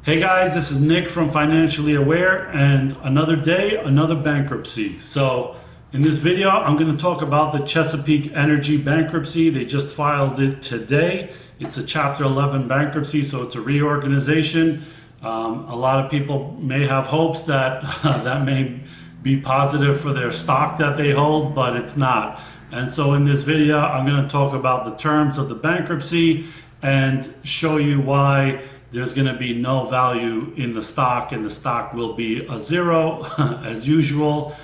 Hey guys, this is Nick from Financially Aware, and another day, another bankruptcy. So in this video, I'm going to talk about the Chesapeake Energy bankruptcy. They just filed it today. It's a Chapter 11 bankruptcy, so it's a reorganization. A lot of people may have hopes that that may be positive for their stock that they hold, but it's not. And so in this video, I'm going to talk about the terms of the bankruptcy and show you why there's going to be no value in the stock, and the stock will be a zero as usual.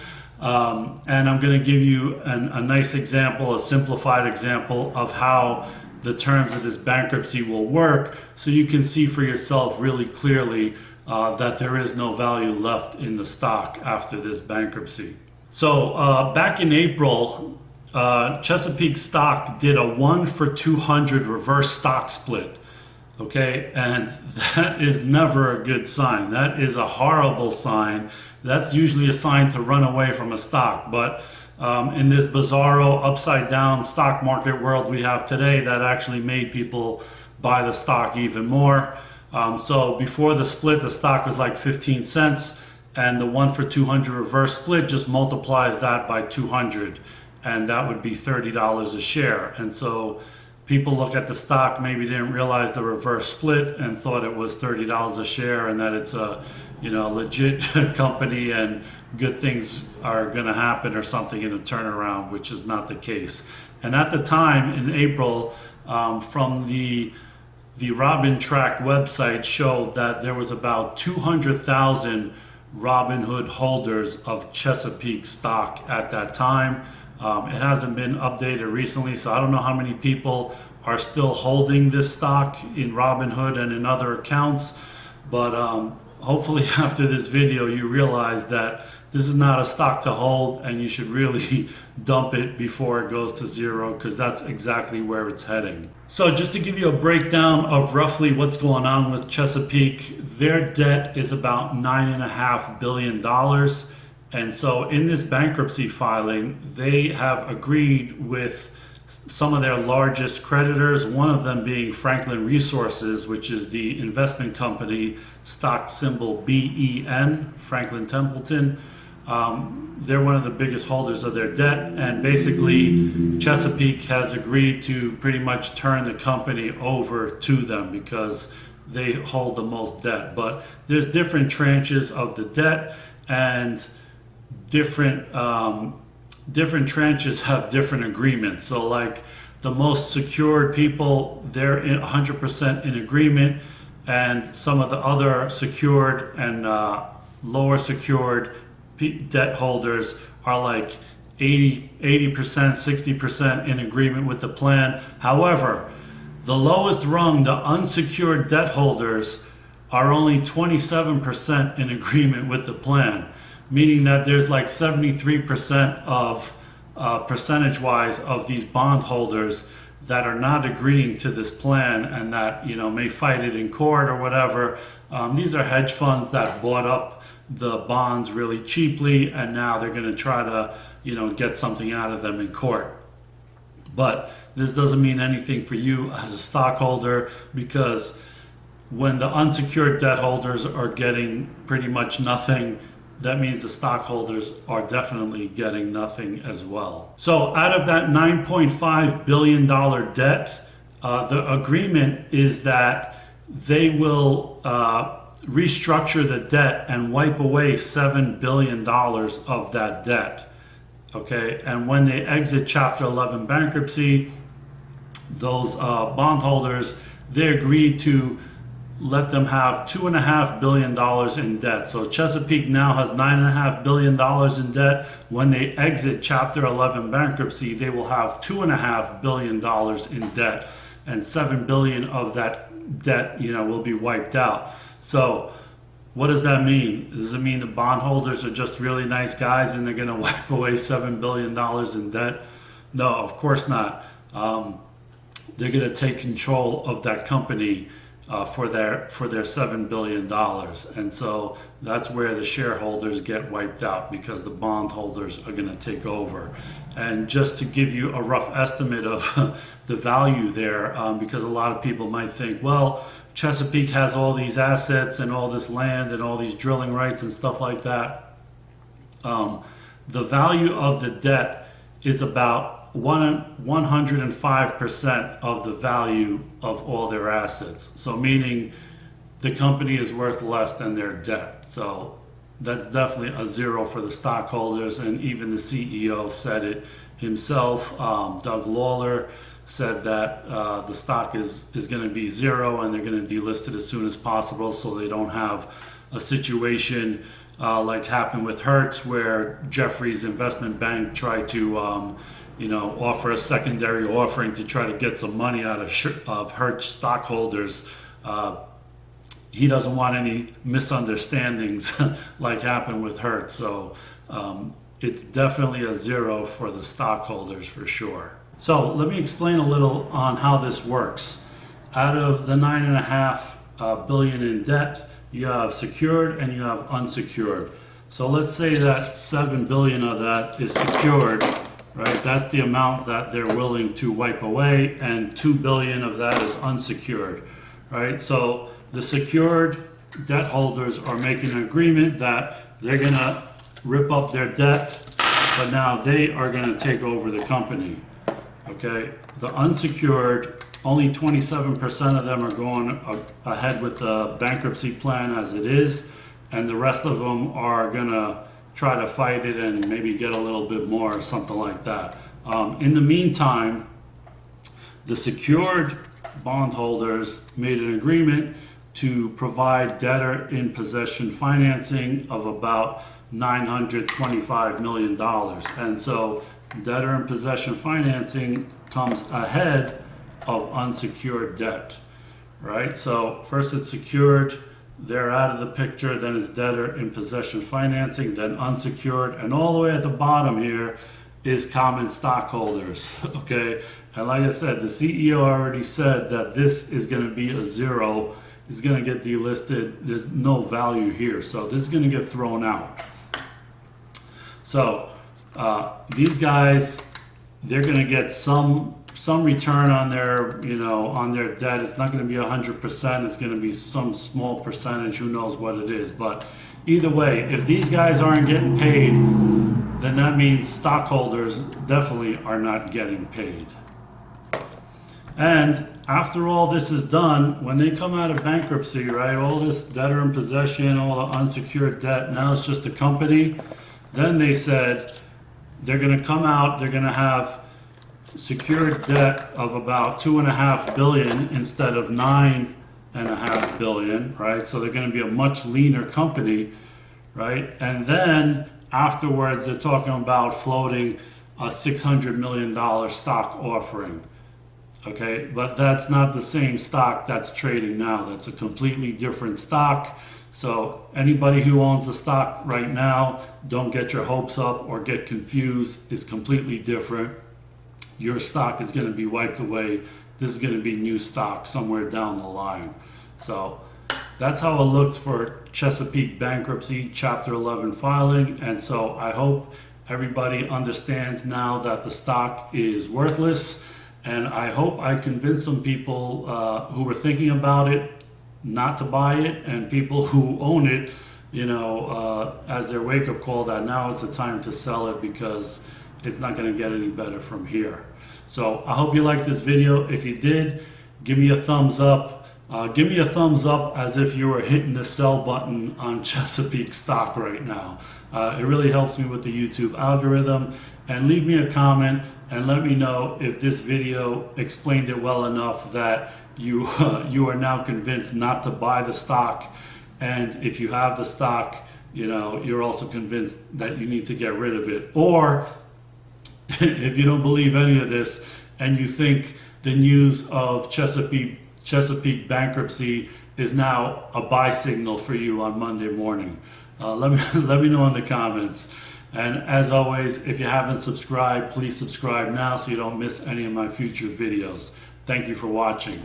And I'm going to give you a nice example, a simplified example of how the terms of this bankruptcy will work, so you can see for yourself really clearly that there is no value left in the stock after this bankruptcy. So back in April, Chesapeake stock did a 1-for-200 reverse stock split. Okay, and that is never a good sign. That is a horrible sign. That's usually a sign to run away from a stock. But in this bizarro upside down stock market world we have today, that actually made people buy the stock even more. So before the split, the stock was like 15 cents, and the 1-for-200 reverse split just multiplies that by 200, and that would be $30 a share. And so people look at the stock, maybe didn't realize the reverse split and thought it was $30 a share and that it's a legit company and good things are going to happen or something in a turnaround, which is not the case. And at the time in April, from the Robintrack website showed that there was about 200,000 Robinhood holders of Chesapeake stock at that time. It hasn't been updated recently, so I don't know how many people are still holding this stock in Robinhood and in other accounts, but hopefully after this video you realize that this is not a stock to hold and you should really dump it before it goes to zero, because that's exactly where it's heading. So just to give you a breakdown of roughly what's going on with Chesapeake, their debt is about $9.5 billion. And so in this bankruptcy filing, they have agreed with some of their largest creditors, one of them being Franklin Resources, which is the investment company, stock symbol BEN, Franklin Templeton. They're one of the biggest holders of their debt, and basically Chesapeake has agreed to pretty much turn the company over to them because they hold the most debt. But there's different tranches of the debt, and different tranches have different agreements. So like the most secured people, they're 100% in agreement, and some of the other secured and lower secured debt holders are like 80%, 60% in agreement with the plan. However, the lowest rung, the unsecured debt holders, are only 27% in agreement with the plan, meaning that there's like 73% of percentage-wise of these bondholders that are not agreeing to this plan and that may fight it in court or whatever. These are hedge funds that bought up the bonds really cheaply, and now they're going to try to get something out of them in court. But this doesn't mean anything for you as a stockholder, because when the unsecured debt holders are getting pretty much nothing, that means the stockholders are definitely getting nothing as well. So out of that $9.5 billion debt, the agreement is that they will restructure the debt and wipe away $7 billion of that debt. Okay, and when they exit Chapter 11 bankruptcy, those bondholders, they agreed to let them have $2.5 billion in debt. So Chesapeake now has $9.5 billion in debt. When they exit Chapter 11 bankruptcy, they will have $2.5 billion in debt, and $7 billion of that debt, will be wiped out. So what does that mean? Does it mean the bondholders are just really nice guys and they're going to wipe away $7 billion in debt? No, of course not. They're going to take control of that company for their $7 billion. And so that's where the shareholders get wiped out, because the bondholders are going to take over. And just to give you a rough estimate of the value there, because a lot of people might think, well, Chesapeake has all these assets and all this land and all these drilling rights and stuff like that. The value of the debt is about 105% of the value of all their assets. So meaning the company is worth less than their debt. So that's definitely a zero for the stockholders. And even the CEO said it himself. Doug Lawler said that the stock is going to be zero, and they're going to delist it as soon as possible, so they don't have a situation like happened with Hertz, where Jeffrey's investment bank tried to offer a secondary offering to try to get some money out of Hertz stockholders. He doesn't want any misunderstandings like happened with Hertz. So it's definitely a zero for the stockholders for sure. So let me explain a little on how this works. Out of the $9.5 billion in debt, you have secured and you have unsecured. So let's say that $7 billion of that is secured, right? That's the amount that they're willing to wipe away, and $2 billion of that is unsecured, right? So the secured debt holders are making an agreement that they're gonna rip up their debt, but now they are gonna take over the company, okay? The unsecured, only 27% of them are going ahead with the bankruptcy plan as it is, and the rest of them are gonna try to fight it and maybe get a little bit more or something like that. In the meantime, the secured bondholders made an agreement to provide debtor in possession financing of about $925 million. And so debtor in possession financing comes ahead of unsecured debt, right? So first it's secured, they're out of the picture, then it's debtor in possession financing, then unsecured, and all the way at the bottom here is common stockholders, okay? And like I said, the CEO already said that this is going to be a zero, it's going to get delisted, there's no value here, so this is going to get thrown out. So these guys, they're going to get some return on their, on their debt. It's not going to be 100%. It's going to be some small percentage. Who knows what it is? But either way, if these guys aren't getting paid, then that means stockholders definitely are not getting paid. And after all this is done, when they come out of bankruptcy, right, all this debtor in possession, all the unsecured debt, now it's just a company. Then they said they're going to come out, they're going to have secured debt of about $2.5 billion instead of $9.5 billion, right? So they're going to be a much leaner company, right? And then afterwards, they're talking about floating a $600 million stock offering, okay? But that's not the same stock that's trading now. That's a completely different stock. So anybody who owns the stock right now, don't get your hopes up or get confused. It's completely different. Your stock is going to be wiped away. This is going to be new stock somewhere down the line. So that's how it looks for Chesapeake Bankruptcy Chapter 11 filing. And so I hope everybody understands now that the stock is worthless. And I hope I convinced some people who were thinking about it not to buy it, and people who own it, as their wake-up call, that now is the time to sell it, because it's not going to get any better from here. So I hope you liked this video. If you did, give me a thumbs up. Give me a thumbs up as if you were hitting the sell button on Chesapeake stock right now. It really helps me with the YouTube algorithm. And leave me a comment and let me know if this video explained it well enough that you are now convinced not to buy the stock. And if you have the stock, you're also convinced that you need to get rid of it. Or if you don't believe any of this and you think the news of Chesapeake bankruptcy is now a buy signal for you on Monday morning, let me know in the comments. And as always, if you haven't subscribed, please subscribe now so you don't miss any of my future videos. Thank you for watching.